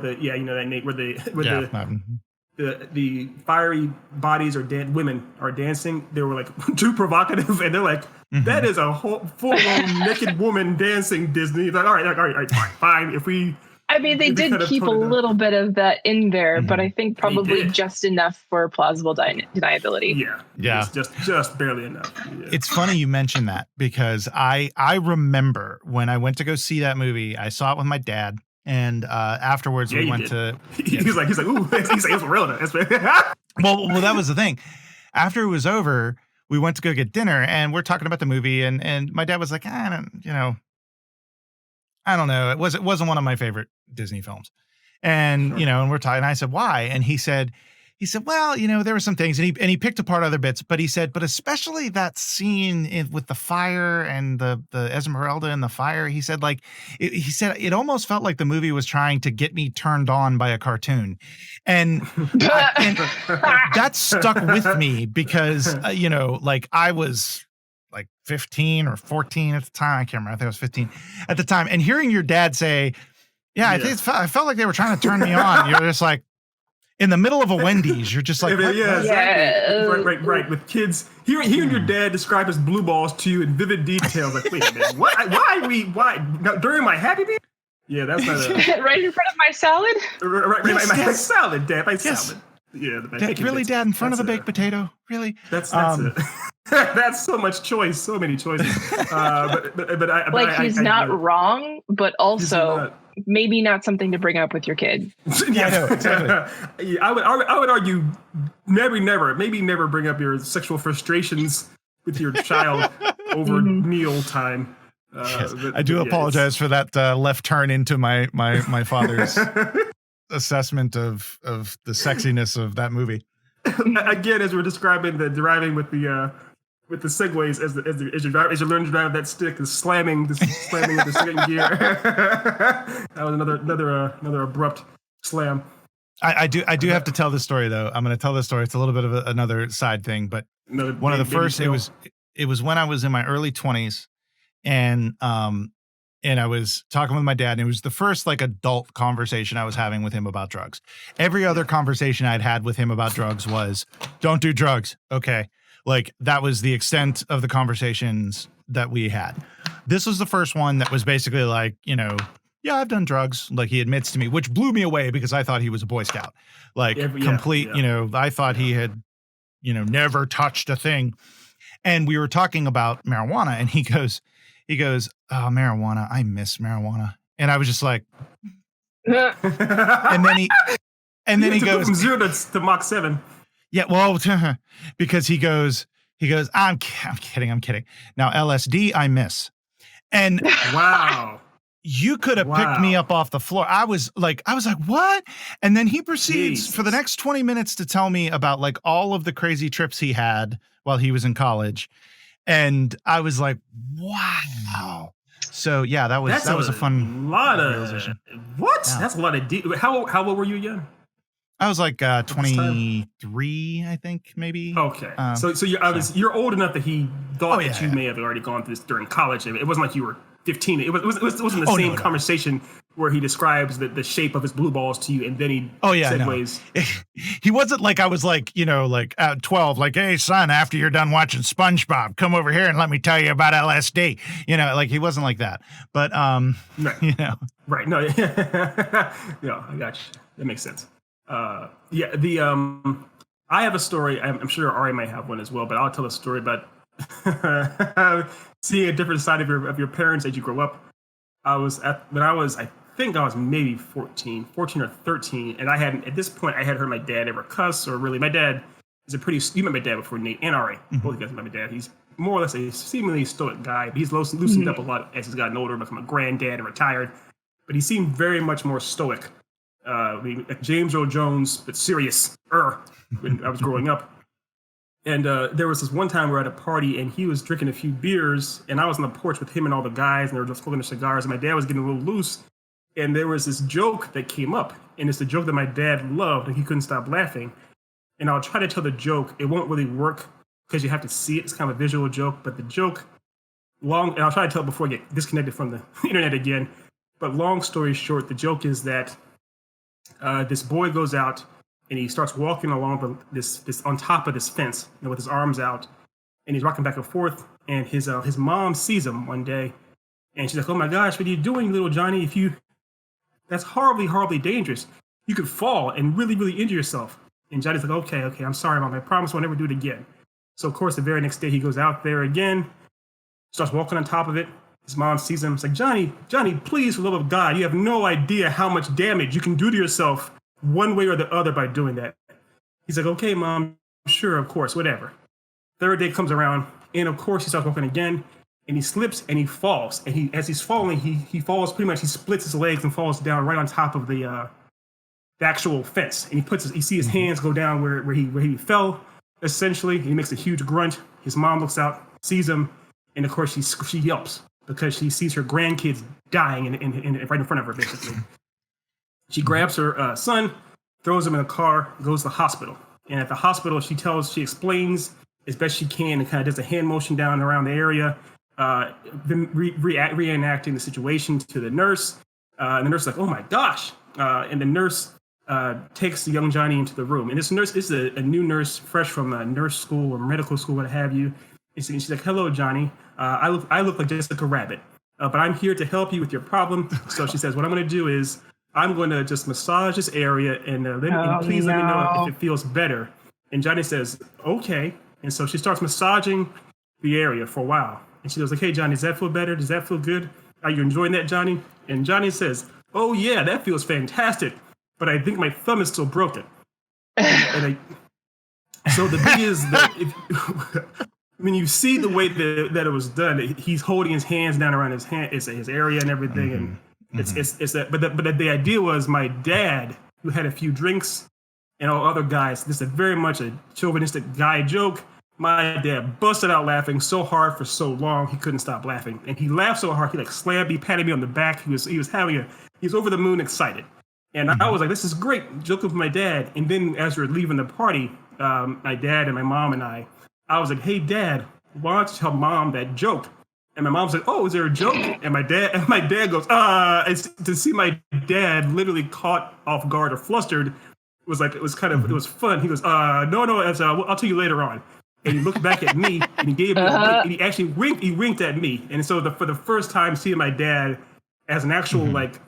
the fiery bodies or women are dancing. They were like too provocative, and they're like, that is a whole full-on naked woman dancing Disney. Like, all right, fine. If we, I mean, they did keep a little bit of that in there, but I think probably just enough for plausible deniability. Yeah. Just barely enough. Yeah. It's funny you mentioned that because I remember when I went to go see that movie, I saw it with my dad. And afterwards, we went to. He's like, ooh, it's real. Well, that was the thing. After it was over, we went to go get dinner, and we're talking about the movie, and my dad was like, I don't know. It wasn't one of my favorite Disney films, and and we're talking. And I said, why? And he said, well, there were some things, and he picked apart other bits, but he said, but especially that scene with the fire and the Esmeralda and the fire. He said, it almost felt like the movie was trying to get me turned on by a cartoon, and that stuck with me because I was like 15 or 14 at the time. I can't remember. I think I was 15 at the time. And hearing your dad say, I felt like they were trying to turn me on. You're just like, in the middle of a Wendy's, you're just like, exactly. Right. With kids, hearing your dad describe his blue balls to you in vivid detail, like, wait a minute, why? Now, during my Happy Meal? Yeah, that's not right in front of my salad? Right, my salad, Dad, my salad. Yeah, really, Dad, in front of the baked potato? Really? That's it. That's so much choice, so many choices. He's not wrong, but also maybe not something to bring up with your kid. Yeah, I know, exactly. I would argue maybe never bring up your sexual frustrations with your child over meal time. I do apologize for that left turn into my father's assessment of the sexiness of that movie. Again, as we're describing deriving with the segues as you learn to drive that stick, the slamming of the second gear. That was another abrupt slam. I do have to tell this story though. I'm going to tell this story. It's a little bit of another side thing, but one of the first. It was when I was in my early 20s, and I was talking with my dad, and it was the first adult conversation I was having with him about drugs. Every other conversation I'd had with him about drugs was, don't do drugs. Okay. That was the extent of the conversations that we had. This was the first one that was basically yeah, I've done drugs. He admits to me, which blew me away because I thought he was a Boy Scout, complete, I thought he had, never touched a thing. And we were talking about marijuana, and he goes, oh, marijuana. I miss marijuana. And I was just like, and then he goes from 0 to Mach 7. Yeah, well, because he goes, I'm kidding. Now LSD, I miss. And wow, you could have picked me up off the floor. I was like, what? And then he proceeds for the next 20 minutes to tell me about all of the crazy trips he had while he was in college. And I was like, wow. So yeah, that was a fun realization. What? Yeah. That's a lot of how old were you again? I was 23, I think, maybe. Okay. So you're old enough that he thought that you may have already gone through this during college. It wasn't like you were 15. It wasn't the same conversation where he describes the shape of his blue balls to you, and then he segues. No. He wasn't I was at 12, hey son, after you're done watching SpongeBob, come over here and let me tell you about LSD. He wasn't like that. But Right. No. Yeah, I got you. That makes sense. I have a story. I'm sure Ari might have one as well, but I'll tell a story about seeing a different side of your parents as you grow up. I think I was maybe 14 or 13, and at this point I hadn't heard my dad ever cuss, or really. My dad is you met my dad before, Nate and Ari. Both of you guys met my dad. He's more or less a seemingly stoic guy, but he's loosened up a lot as he's gotten older, become a granddad and retired. But he seemed very much more stoic. Like James Earl Jones, but serious when I was growing up. And there was this one time we were at a party, and he was drinking a few beers, and I was on the porch with him and all the guys, and they were just smoking their cigars, and my dad was getting a little loose. And there was this joke that came up, and it's the joke that my dad loved, and he couldn't stop laughing. And I'll try to tell the joke. It won't really work because you have to see it. It's kind of a visual joke, but the joke, and I'll try to tell it before I get disconnected from the internet again. But long story short, the joke is that this boy goes out and he starts walking along this on top of this fence, with his arms out, and he's rocking back and forth. And his mom sees him one day, and she's like, "Oh my gosh, what are you doing, little Johnny? That's horribly, horribly dangerous. You could fall and really, really injure yourself." And Johnny's like, okay, I'm sorry, Mom. I promise I'll never do it again. So, of course, the very next day he goes out there again, starts walking on top of it. His mom sees him. It's like, Johnny, please, for the love of God, you have no idea how much damage you can do to yourself one way or the other by doing that. He's like, okay, Mom, sure, of course, whatever. Third day comes around, and of course he starts walking again, and he slips and he falls. And as he's falling, he falls pretty much, he splits his legs and falls down right on top of the actual fence. And you see his hands go down where he fell, essentially. He makes a huge grunt. His mom looks out, sees him, and of course she yelps because she sees her grandkids dying right in front of her, basically. She grabs her son, throws him in a car, goes to the hospital. And at the hospital, she explains as best she can and kind of does a hand motion down around the area, reenacting the situation to the nurse. And the nurse is like, oh my gosh. And the nurse takes the young Johnny into the room. And this nurse is a new nurse, fresh from nurse school or medical school, what have you. And she's like, hello, Johnny. I look like Jessica Rabbit, but I'm here to help you with your problem. So she says, what I'm going to do is I'm going to just massage this area and please let me know if it feels better. And Johnny says, okay. And so she starts massaging the area for a while. And she goes like, hey, Johnny, does that feel better? Does that feel good? Are you enjoying that, Johnny? And Johnny says, oh, yeah, that feels fantastic. But I think my thumb is still broken. So the thing is that when you see the way that it was done, he's holding his hands down around his area and everything. And but the idea was my dad, who had a few drinks, and all other guys, this is very much a chauvinistic guy joke. My dad busted out laughing so hard for so long he couldn't stop laughing, and he laughed so hard he patted me on the back. He was over the moon excited, and I was like, "This is great," joking with my dad. And then as we were leaving the party, my dad and my mom and I was like, "Hey, Dad, why don't you tell Mom that joke?" And my mom's like, "Oh, is there a joke?" And my dad goes, It's to see my dad literally caught off guard or flustered. It was fun. He goes, no, I'll tell you later on. And he looked back at me and he gave me and he actually winked at me. And so for the first time seeing my dad as an actual like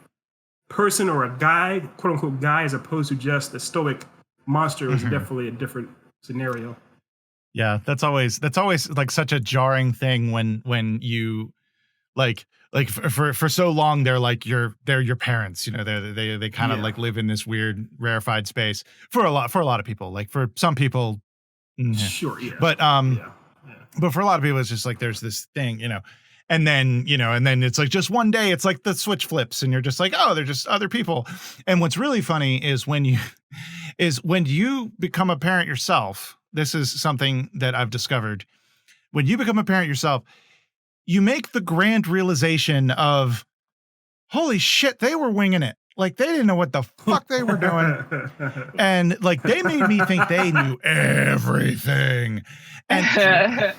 person or a guy, quote unquote guy, as opposed to just a stoic monster was definitely a different scenario. Yeah, that's always like such a jarring thing when you like for so long they're your parents, they kind of like live in this weird rarefied space for a lot of people. Like for some people, sure, yeah, but but for a lot of people it's just like there's this thing, and then it's like just one day it's like the switch flips and you're just like, oh, they're just other people. And what's really funny is when you become a parent yourself. This is something that I've discovered. When you become a parent yourself, you make the grand realization of, holy shit, they were winging it. Like they didn't know what the fuck they were doing. And like, they made me think they knew everything. And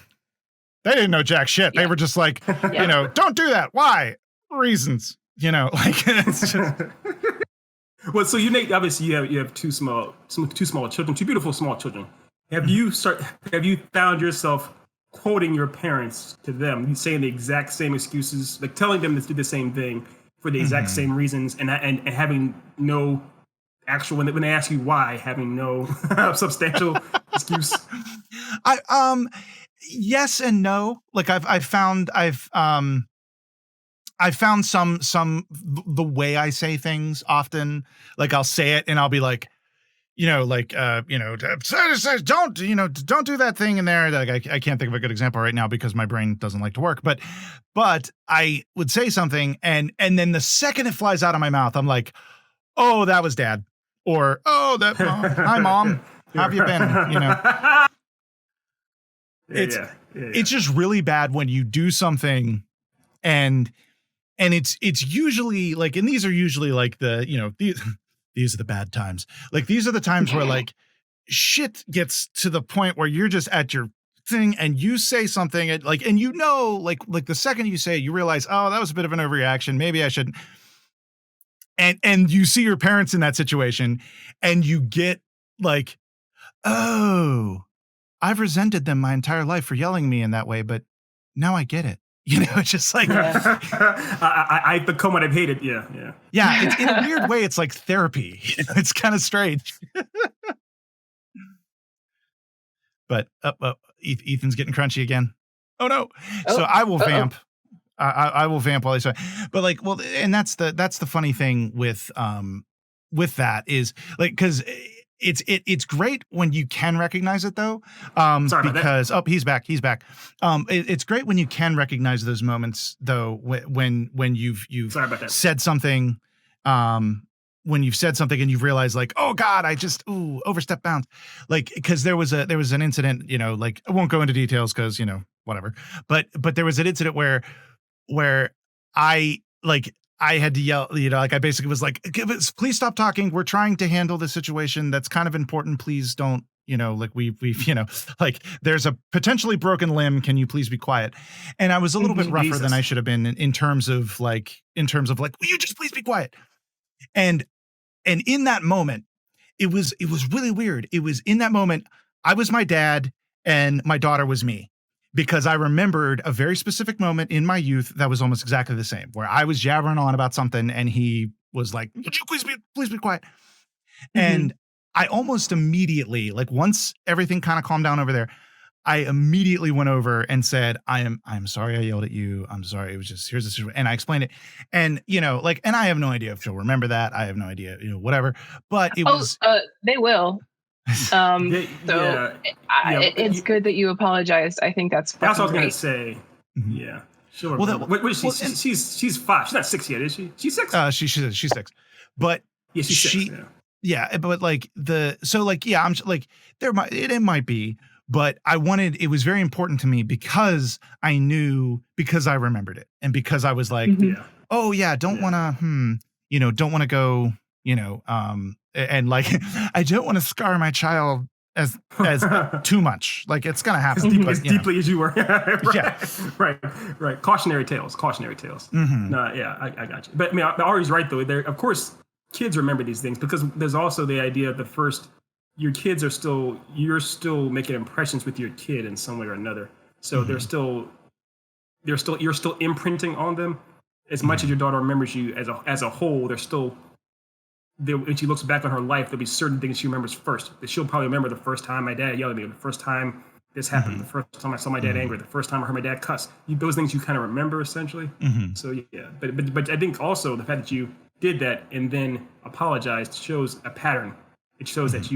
they didn't know jack shit. They were just like, don't do that. Why? Reasons, like it's just. Well, so obviously you have two small children, two beautiful small children. Have you found yourself quoting your parents to them, saying the exact same excuses, like telling them to do the same thing for the exact same reasons, and having no actual when they ask you why, having no substantial excuse? Yes and no. Like I've found some the way I say things often, like I'll say it and I'll be like, don't do that thing in there. Like I can't think of a good example right now because my brain doesn't like to work, but I would say something and then the second it flies out of my mouth, I'm like, oh, that was Dad, or oh, that hi Mom, how have you been? It's just really bad when you do something and it's usually like, and these are usually like these are the bad times. Like these are the times where like shit gets to the point where you're just at your thing, and you say something like, and like the second you say it, you realize, oh, that was a bit of an overreaction. Maybe I shouldn't. And you see your parents in that situation, and you get like, oh, I've resented them my entire life for yelling at me in that way, but now I get it. It's just like I become what I've hated. Yeah. It's in a weird way. It's like therapy. It's kind of strange. But Ethan's getting crunchy again. Oh no! So I will vamp. I will vamp while I say. But like, well, and that's the funny thing with that is like, because it's great when you can recognize it though. Sorry because he's back. It's great when you can recognize those moments though, when you've Sorry about that. said something, when you've said something and you've realized like, oh God, I just overstepped bounds. Like, because there was an incident, like I won't go into details because whatever. But there was an incident where I had to yell, like I basically was like, please stop talking. We're trying to handle this situation that's kind of important. Please don't, like we've like there's a potentially broken limb. Can you please be quiet? And I was a little bit rougher than I should have been in terms of like, will you just please be quiet? And in that moment, it was really weird. It was in that moment, I was my dad and my daughter was me. Because I remembered a very specific moment in my youth that was almost exactly the same, where I was jabbering on about something and he was like, would you please be quiet? Mm-hmm. And I almost immediately, like once everything kind of calmed down over there, I immediately went over and said, I'm sorry I yelled at you. I'm sorry. It was just, here's the situation. And I explained it. And, and I have no idea if she'll remember that. I have no idea, whatever. But it was. They will. It's good that you apologized. I think that's what I was going to say. Mm-hmm. Yeah. Sure. Well, she's 5. She's not 6 yet, is she? She's 6. She's 6. But yeah, she's 6. Yeah, but like I'm like it might be, but it was very important to me because I remembered it and because I was like, oh yeah, don't want to go, and like, I don't want to scar my child as too much. Like it's gonna happen as deeply as you were. Right. Right. Cautionary tales. Mm-hmm. No, yeah, I got you. But I mean, Ari's right though. There, of course, kids remember these things because there's also the idea of your kids you're still making impressions with your kid in some way or another. So you're still imprinting on them as much as your daughter remembers you as a whole. When she looks back on her life, there'll be certain things she remembers first. That she'll probably remember the first time my dad yelled at me, the first time this happened, the first time I saw my dad angry, the first time I heard my dad cuss. Those things you kind of remember essentially. Mm-hmm. So yeah, but I think also the fact that you did that and then apologized shows a pattern. It shows that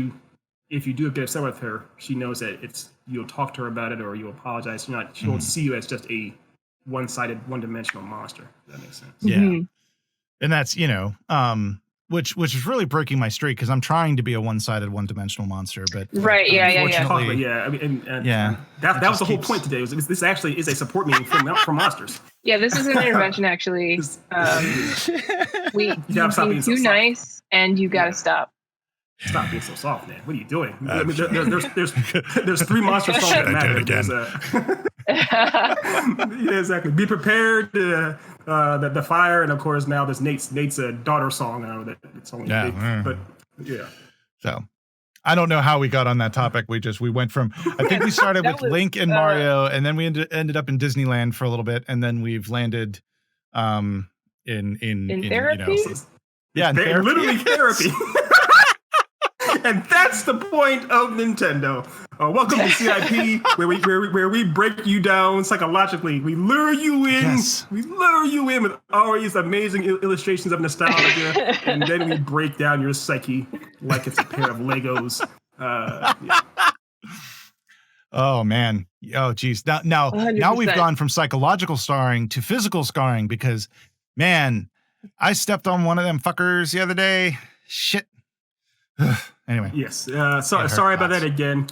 if you do get upset with her, she knows that you'll talk to her about it or you'll apologize. She won't see you as just a one-sided, one-dimensional monster. If that makes sense. Yeah, and that's which is really breaking my streak because I'm trying to be a one-sided, one-dimensional monster, but right, unfortunately, that was the whole point today. This actually is a support meeting for monsters. Yeah, this is an intervention actually. You're too nice, and you gotta stop. Stop being so soft, man. What are you doing? I mean, there's 3 monster songs that matter. Yeah, exactly. Be prepared. The fire, and of course now there's Nate's daughter song. I know that it's only but yeah. So I don't know how we got on that topic. We went from I think we started with Link and Mario, and then we ended up in Disneyland for a little bit, and then we've landed in therapy. Therapy. Literally therapy. And that's the point of Nintendo. Welcome to CiP, where we break you down psychologically. We lure you in. Yes. We lure you in with Ari's amazing illustrations of nostalgia, and then we break down your psyche like it's a pair of Legos. Oh man. Oh geez. Now we've gone from psychological scarring to physical scarring because, man, I stepped on one of them fuckers the other day. Shit. Anyway. Yes. Sorry about that again.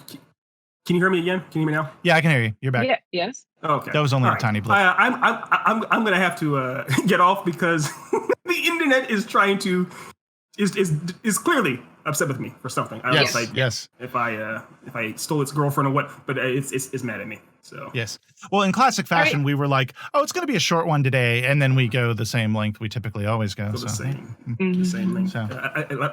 Can you hear me again? Can you hear me now? Yeah, I can hear you. You're back. Yeah. Yes. Okay. That was only a tiny blip. I'm gonna have to get off because the internet is trying to is clearly upset with me for something. I don't know Yes, if yes. if I stole its girlfriend or what, but it's mad at me. So Yes. Well, in classic fashion, we were like, "Oh, it's going to be a short one today," and then we go the same length we typically always go. the So, same, Mhm. the same length. So-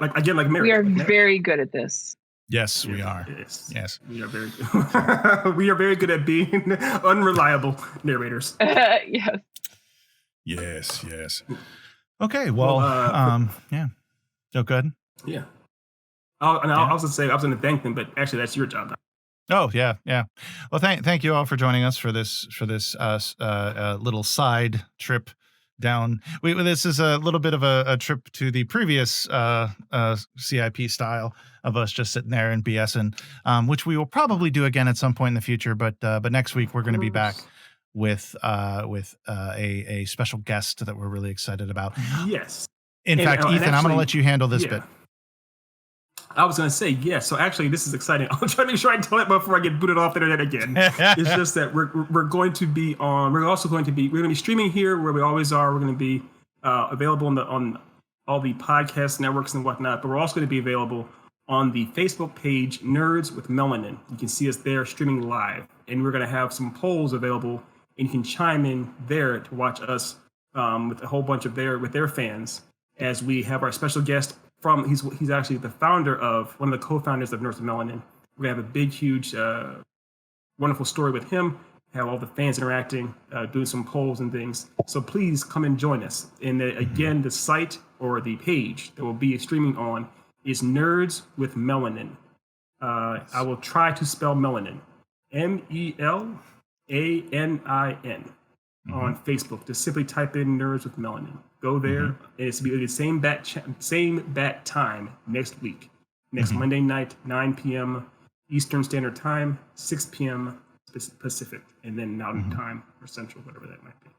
Like again, like marriage. We are like marriage. very good at this. yes, we Yeah, are. Yes. Yes. We are very good. We are very good at being unreliable narrators. Yes. Yes. Yes. Okay. Well. Well, yeah. So good. Yeah. I was going to thank them, but actually, that's your job. Oh yeah, yeah. Well, thank you all for joining us for this little side trip down. This is a little bit of a trip to the previous CIP style of us just sitting there and BSing, which we will probably do again at some point in the future. But next week we're going to be back with a special guest that we're really excited about. Yes. In fact, and Ethan, I'm going to actually- let you handle this yeah. bit. I was going to say, yes. So actually, this is exciting. I'll try to make sure I tell it before I get booted off the internet again. It's just that we're going to be on. We're going to be streaming here where we always are. We're going to be available on all the podcast networks and whatnot. But we're also going to be available on the Facebook page Nerds with Melanin. You can see us there streaming live, and we're going to have some polls available, and you can chime in there to watch us with a whole bunch of their fans as we have our special guest. He's actually the founder of one of the co-founders of Nerds with Melanin. We're gonna have a big, huge, wonderful story with him. Have all the fans interacting, doing some polls and things. So please come and join us. And again, the site or the page that will be streaming on is Nerds with Melanin. I will try to spell melanin, MELANIN, on Facebook. Just simply type in Nerds with Melanin. Go there, and it's be the same bat time next week. Next Monday night, 9 p.m. Eastern Standard Time, 6 p.m. Pacific, and then Mountain Time or Central, whatever that might be.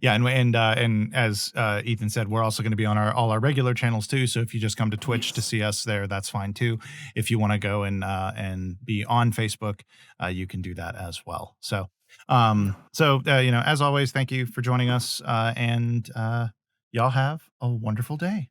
Yeah, and as Ethan said, we're also going to be on all our regular channels too. So if you just come to Twitch to see us there, that's fine too. If you want to go and be on Facebook, you can do that as well. So as always, thank you for joining us, and y'all have a wonderful day.